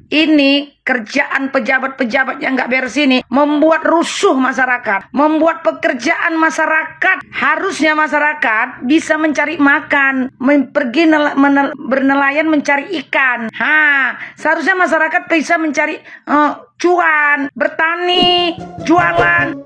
Ini kerjaan pejabat-pejabat yang nggak beres ini membuat rusuh masyarakat, membuat pekerjaan masyarakat. Harusnya masyarakat bisa mencari makan, pergi bernelayan mencari ikan. Seharusnya masyarakat bisa mencari cuan, bertani, jualan.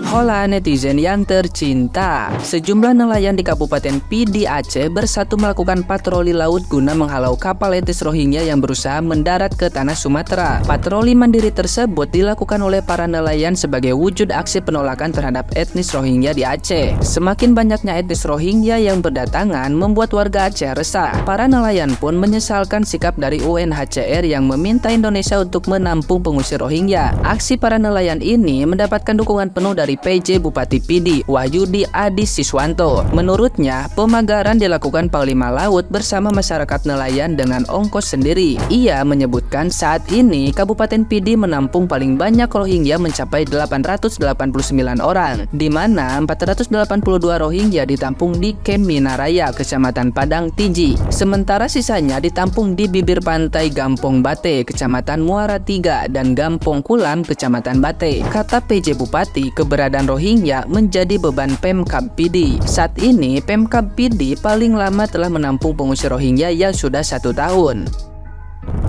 Hola netizen yang tercinta, sejumlah nelayan di Kabupaten Pidi Aceh bersatu melakukan patroli laut guna menghalau kapal etnis Rohingya yang berusaha mendarat ke tanah Sumatera. Patroli mandiri tersebut dilakukan oleh para nelayan sebagai wujud aksi penolakan terhadap etnis Rohingya di Aceh. Semakin banyaknya etnis Rohingya yang berdatangan membuat warga Aceh resah. Para nelayan pun menyesalkan sikap dari UNHCR yang meminta Indonesia untuk menampung pengusir Rohingya. Aksi para nelayan ini mendapatkan dukungan penuh dari PJ Bupati Pidi, Wahyudi Adi Siswanto. Menurutnya, pemagaran dilakukan Panglima Laut bersama masyarakat nelayan dengan ongkos sendiri. Ia menyebutkan saat ini Kabupaten Pidi menampung paling banyak Rohingya mencapai 889 orang, di mana 482 Rohingya ditampung di Kem Minaraya, Kecamatan Padang Tiji. Sementara sisanya ditampung di bibir pantai Gampong Bate, Kecamatan Muara Tiga, dan Gampong Kulam, Kecamatan Bate. Kata PJ Bupati, keberadaan Rohingya menjadi beban Pemkab Pidi. Saat ini, Pemkab Pidi paling lama telah menampung pengusir Rohingya yang sudah 1 tahun.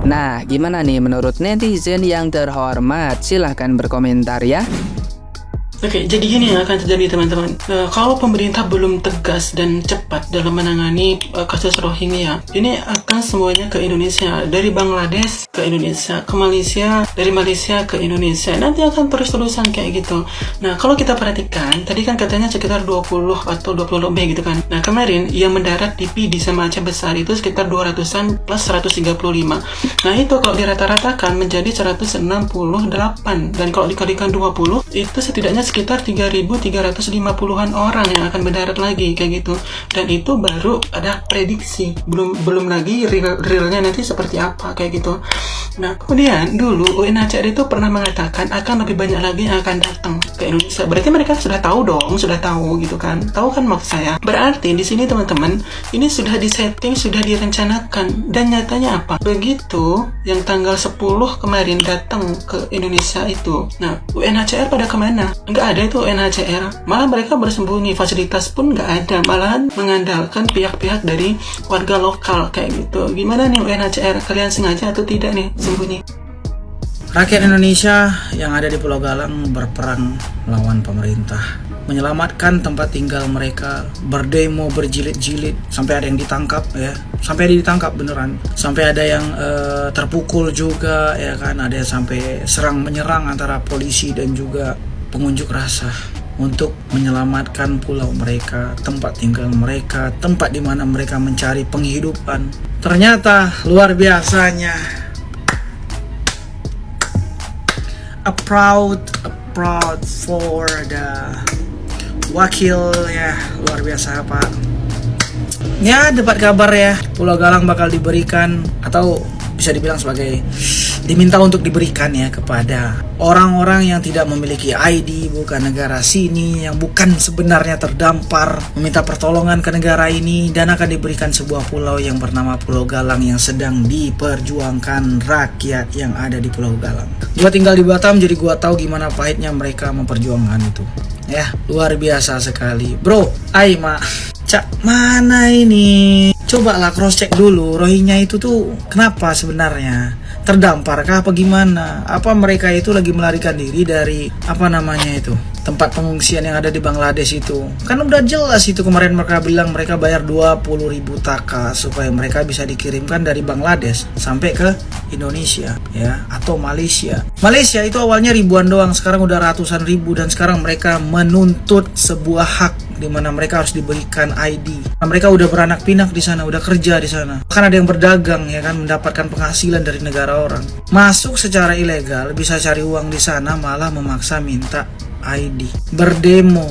Nah, gimana nih menurut netizen yang terhormat? Silahkan berkomentar ya. Oke, jadi gini yang akan terjadi teman-teman. Kalau pemerintah belum tegas dan cepat dalam menangani kasus Rohingya, ini akan semuanya ke Indonesia. Dari Bangladesh ke Indonesia, ke Malaysia, dari Malaysia ke Indonesia. Nanti akan terus-terusan kayak gitu. Nah, kalau kita perhatikan, tadi kan katanya sekitar 20 atau 20 lebih gitu kan. Nah, kemarin yang mendarat di Pidi sama Aceh Besar itu sekitar 200-an plus 135. Nah, itu kalau dirata-ratakan menjadi 168. Dan kalau dikalikan 20, itu setidaknya sekitar 3.350-an orang yang akan mendarat lagi kayak gitu. Dan itu baru ada prediksi, belum lagi realnya nanti seperti apa kayak gitu. Nah, kemudian dulu UNHCR itu pernah mengatakan akan lebih banyak lagi yang akan datang ke Indonesia. Berarti mereka sudah tahu dong, sudah tahu gitu kan. Tahu kan maksud saya? Berarti di sini teman-teman, ini sudah disetting, sudah direncanakan. Dan nyatanya apa? Begitu yang tanggal 10 kemarin datang ke Indonesia itu. Nah, UNHCR pada kemana? Nggak ada itu UNHCR. Malah mereka bersembunyi, fasilitas pun nggak ada. Malahan mengandalkan pihak-pihak dari warga lokal kayak gitu. Gimana nih UNHCR? Kalian sengaja atau tidak nih sembunyi? Rakyat Indonesia yang ada di Pulau Galang berperang melawan pemerintah, menyelamatkan tempat tinggal mereka, berdemo berjilid-jilid sampai ada yang ditangkap ya, sampai ada ditangkap beneran, sampai ada yang terpukul juga ya kan, ada yang sampai serang menyerang antara polisi dan juga pengunjuk rasa untuk menyelamatkan pulau mereka, tempat tinggal mereka, tempat di mana mereka mencari penghidupan. Ternyata luar biasanya, a proud for the wakil ya, luar biasa Pak. Ya, dapat kabar ya, Pulau Galang bakal diberikan atau bisa dibilang sebagai diminta untuk diberikan ya kepada orang-orang yang tidak memiliki ID, bukan negara sini, yang bukan sebenarnya terdampar, meminta pertolongan ke negara ini, dan akan diberikan sebuah pulau yang bernama Pulau Galang yang sedang diperjuangkan rakyat yang ada di Pulau Galang. Gua tinggal di Batam, jadi gua tahu gimana pahitnya mereka memperjuangkan itu. Ya, luar biasa sekali. Bro, Mak, cak mana ini? Cobalah cross check dulu, Rohingya itu tuh kenapa sebenarnya? Terdamparkah apa gimana? Apa mereka itu lagi melarikan diri dari tempat pengungsian yang ada di Bangladesh itu? Kan udah jelas itu kemarin mereka bilang mereka bayar 20.000 taka supaya mereka bisa dikirimkan dari Bangladesh sampai ke Indonesia ya, atau Malaysia. Malaysia itu awalnya ribuan doang, sekarang udah ratusan ribu, dan sekarang mereka menuntut sebuah hak di mana mereka harus diberikan ID. Nah, mereka udah beranak pinak di sana, udah kerja di sana. Kan ada yang berdagang ya kan, mendapatkan penghasilan dari negara orang. Masuk secara ilegal, bisa cari uang di sana, malah memaksa minta ID. Berdemo.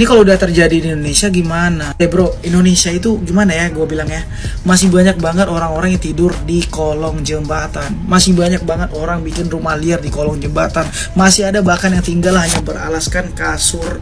Ini kalau udah terjadi di Indonesia gimana? Bro, Indonesia itu gimana ya gue bilang ya, masih banyak banget orang-orang yang tidur di kolong jembatan, masih banyak banget orang bikin rumah liar di kolong jembatan, masih ada bahkan yang tinggal hanya beralaskan kasur.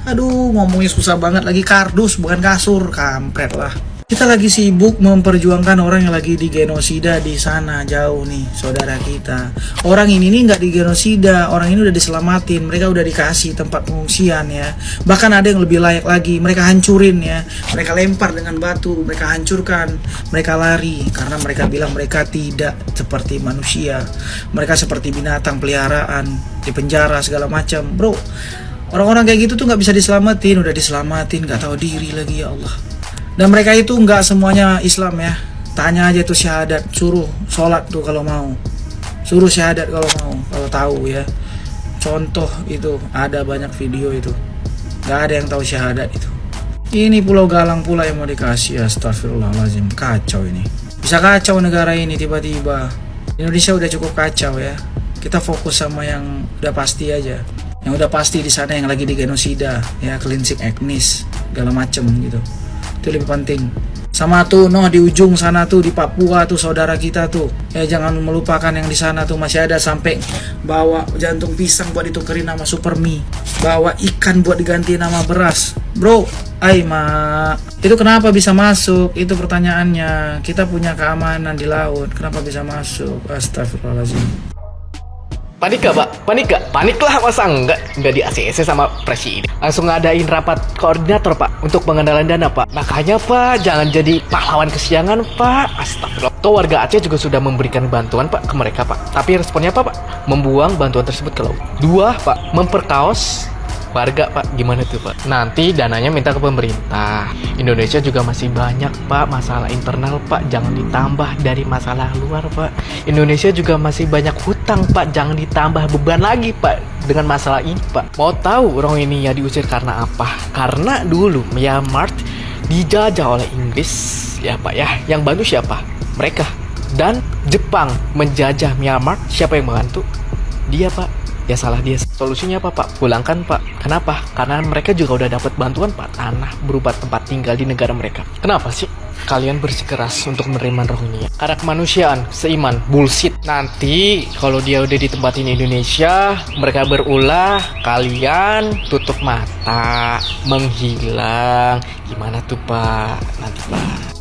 Aduh, ngomongnya susah banget lagi, kardus bukan kasur, kampret lah. Kita lagi sibuk memperjuangkan orang yang lagi digenosida di sana jauh nih, saudara kita. Orang ini nih nggak digenosida, orang ini udah diselamatin, mereka udah dikasih tempat pengungsian ya. Bahkan ada yang lebih layak lagi, mereka hancurin ya, mereka lempar dengan batu, mereka hancurkan, mereka lari karena mereka bilang mereka tidak seperti manusia, mereka seperti binatang peliharaan, di penjara segala macam, bro. Orang-orang kayak gitu tuh nggak bisa diselamatin, udah diselamatin, nggak tahu diri lagi, ya Allah. Dan mereka itu nggak semuanya Islam ya. Tanya aja tuh syahadat, suruh sholat tuh kalau mau, suruh syahadat kalau mau, kalau tahu ya. Contoh itu ada banyak video itu, nggak ada yang tahu syahadat itu. Ini Pulau Galang pula yang mau dikasih, astagfirullahaladzim, kacau ini. Bisa kacau negara ini tiba-tiba. Indonesia udah cukup kacau ya. Kita fokus sama yang udah pasti aja. Yang udah pasti di sana yang lagi digenosida ya, cleansing etnis segala macem gitu. Itu lebih penting. Sama tuh di ujung sana tuh di Papua tuh saudara kita tuh ya, jangan melupakan yang di sana tuh masih ada sampai bawa jantung pisang buat ditukerin nama super mie, bawa ikan buat diganti nama beras, bro. Itu kenapa bisa masuk? Itu pertanyaannya. Kita punya keamanan di laut, kenapa bisa masuk? Astagfirullahaladzim. Panik gak, Pak? Panik lah, masa enggak di ACC sama presiden. Langsung ngadain rapat koordinator, Pak, untuk pengendalian dana, Pak. Makanya, Pak, jangan jadi pahlawan kesiangan, Pak. Astagfirullah. Toh warga Aceh juga sudah memberikan bantuan, Pak, ke mereka, Pak. Tapi responnya apa, Pak? Membuang bantuan tersebut ke laut. 2, Pak, memperkaos warga, Pak. Gimana tuh, Pak? Nanti dananya minta ke pemerintah. Indonesia juga masih banyak, Pak, masalah internal, Pak. Jangan ditambah dari masalah luar, Pak. Indonesia juga masih banyak hutang, Pak. Jangan ditambah beban lagi, Pak, dengan masalah ini, Pak. Mau tahu Rohingya diusir karena apa? Karena dulu Myanmar dijajah oleh Inggris, ya, Pak, ya. Yang bantu siapa? Mereka. Dan Jepang menjajah Myanmar. Siapa yang membantu? Dia, Pak. Ya salah dia. Solusinya apa, Pak? Pulangkan, Pak. Kenapa? Karena mereka juga udah dapat bantuan, Pak. Tanah berupa tempat tinggal di negara mereka. Kenapa sih kalian bersikeras untuk menerima Rohingya? Karena kemanusiaan, seiman, bullshit. Nanti kalau dia udah ditempatin Indonesia, mereka berulah, kalian tutup mata, menghilang. Gimana tuh, Pak? Nanti, Pak.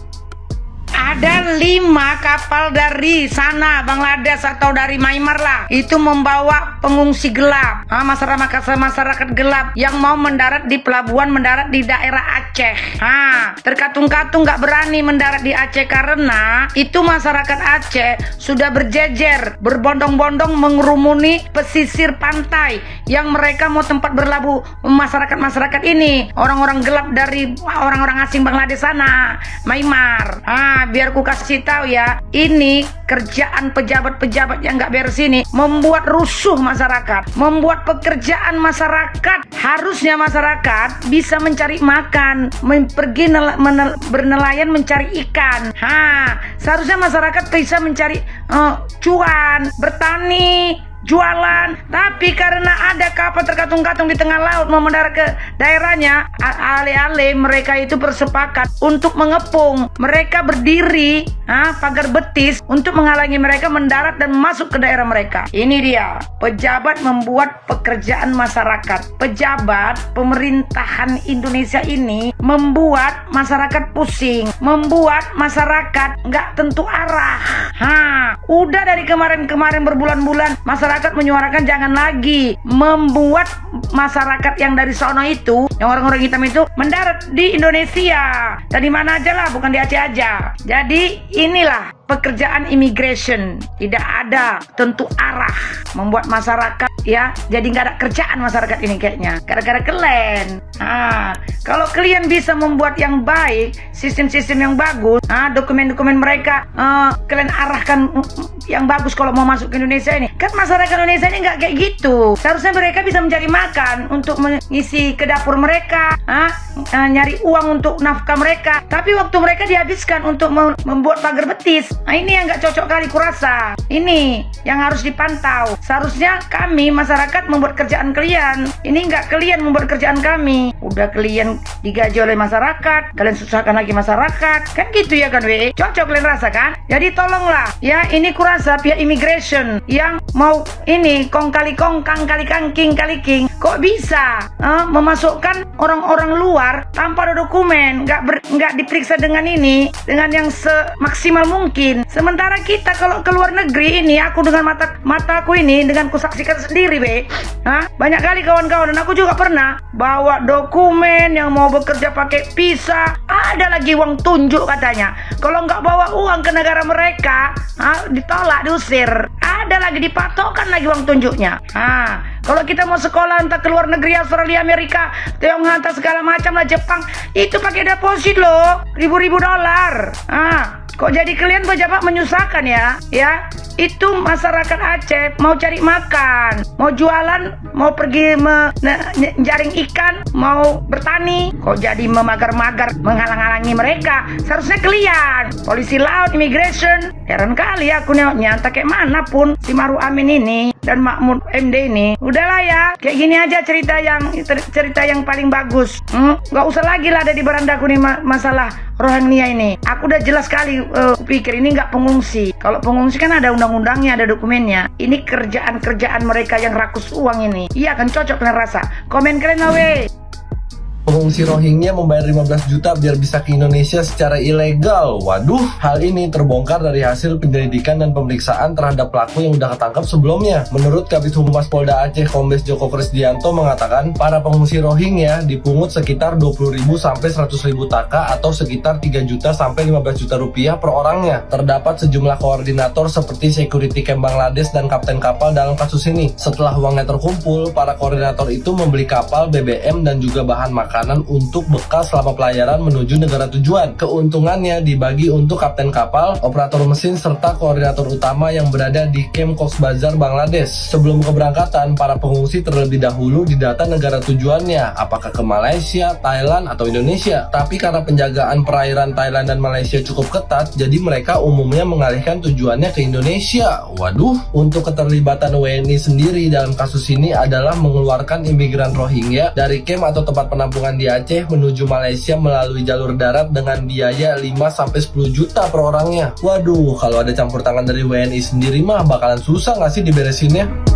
Ada 5 kapal dari sana Bangladesh atau dari Myanmar lah, itu membawa pengungsi gelap, masyarakat gelap yang mau mendarat di pelabuhan, mendarat di daerah Aceh. Terkatung-katung nggak berani mendarat di Aceh karena itu masyarakat Aceh sudah berjejer, berbondong-bondong mengerumuni pesisir pantai yang mereka mau tempat berlabuh masyarakat ini, orang-orang gelap dari orang-orang asing Bangladesh sana, Myanmar. Biar ku kasih tahu ya, ini kerjaan pejabat-pejabat yang nggak beres ini membuat rusuh masyarakat, membuat pekerjaan masyarakat. Harusnya masyarakat bisa mencari makan, pergi bernelayan mencari ikan. Seharusnya masyarakat bisa mencari cuan, bertani, jualan. Tapi karena ada kapal terkatung-katung di tengah laut mau mendarat ke daerahnya, alih-alih mereka itu bersepakat untuk mengepung, mereka berdiri pagar betis untuk menghalangi mereka mendarat dan masuk ke daerah mereka. Ini dia, pejabat membuat pekerjaan masyarakat. Pejabat pemerintahan Indonesia ini membuat masyarakat pusing, membuat masyarakat nggak tentu arah. Udah dari kemarin berbulan-bulan masyarakat menyuarakan jangan lagi membuat masyarakat yang dari sono itu, yang orang-orang hitam itu mendarat di Indonesia. Dari mana aja lah, bukan di Aceh aja. Jadi inilah pekerjaan immigration, tidak ada tentu arah, membuat masyarakat ya jadi nggak ada kerjaan masyarakat ini kayaknya gara-gara kalian. Kalau kalian bisa membuat yang baik, sistem-sistem yang bagus, dokumen-dokumen mereka kalian arahkan yang bagus kalau mau masuk ke Indonesia ini, kan masyarakat Indonesia ini nggak kayak gitu. Seharusnya mereka bisa mencari makan untuk mengisi ke dapur mereka, nyari uang untuk nafkah mereka, tapi waktu mereka dihabiskan untuk membuat pagar betis. Ini yang nggak cocok kali kurasa. Ini yang harus dipantau. Seharusnya kami masyarakat membuat kerjaan kalian. Ini nggak kalian membuat kerjaan kami. Udah kalian digaji oleh masyarakat, kalian susahkan lagi masyarakat. Kan gitu ya kan, Cocok kalian rasa kan? Jadi tolonglah ya, ini kurasa pihak immigration yang mau ini kong kali kong, kang kali kang, king kali king. Kok bisa memasukkan orang-orang luar tanpa ada dokumen, nggak diperiksa dengan yang semaksimal mungkin. Sementara kita kalau ke luar negeri ini, aku dengan mataku ini, dengan kusaksikan sendiri, banyak kali kawan-kawan, dan aku juga pernah bawa dokumen yang mau bekerja pakai visa, ada lagi uang tunjuk katanya. Kalau nggak bawa uang ke negara mereka, ditolak, diusir. Ada lagi dipatokkan lagi uang tunjuknya. Kalau kita mau sekolah entah ke luar negeri, Australia, Amerika, Tiongkok, entah segala macam lah, Jepang, itu pakai deposit loh, ribu-ribu dolar. Kok jadi kalian pejabat menyusahkan ya? Itu masyarakat Aceh mau cari makan, mau jualan, mau pergi jaring ikan, mau bertani, kok jadi memagar-magar menghalang-halangi mereka? Seharusnya kalian, polisi laut, immigration. Heran kali aku nengoknya, entah kayak mana pun si Maruf Amin ini dan Mahfud MD ini. Udahlah ya, kayak gini aja cerita yang paling bagus. Gak usah lagi lah ada di berandaku nih masalah Rohingya ini. Aku udah jelas sekali pikir ini nggak pengungsi. Kalau pengungsi kan ada undang-undangnya, ada dokumennya. Ini kerjaan mereka yang rakus uang ini. Iya kan, cocok kalian rasa. Komen kalian awe. Pengungsi Rohingya membayar 15 juta biar bisa ke Indonesia secara ilegal. Waduh, hal ini terbongkar dari hasil penyelidikan dan pemeriksaan terhadap pelaku yang udah ketangkap sebelumnya. Menurut Kabid Humas Polda Aceh Kombes Joko Krisdianto mengatakan, para pengungsi Rohingya dipungut sekitar 20.000 sampai 100.000 taka atau sekitar 3 juta sampai 15 juta rupiah per orangnya. Terdapat sejumlah koordinator seperti security camp Bangladesh dan kapten kapal dalam kasus ini. Setelah uangnya terkumpul, para koordinator itu membeli kapal, BBM dan juga bahan makanan untuk bekal selama pelayaran menuju negara tujuan. Keuntungannya dibagi untuk kapten kapal, operator mesin, serta koordinator utama yang berada di camp Cox's Bazar, Bangladesh. Sebelum keberangkatan, para pengungsi terlebih dahulu didata negara tujuannya, apakah ke Malaysia, Thailand, atau Indonesia. Tapi karena penjagaan perairan Thailand dan Malaysia cukup ketat, jadi mereka umumnya mengalihkan tujuannya ke Indonesia. Waduh, untuk keterlibatan WNI sendiri dalam kasus ini adalah mengeluarkan imigran Rohingya dari camp atau tempat penampungan di Aceh menuju Malaysia melalui jalur darat dengan biaya 5-10 juta per orangnya. Waduh, kalau ada campur tangan dari WNI sendiri mah bakalan susah nggak sih diberesinnya?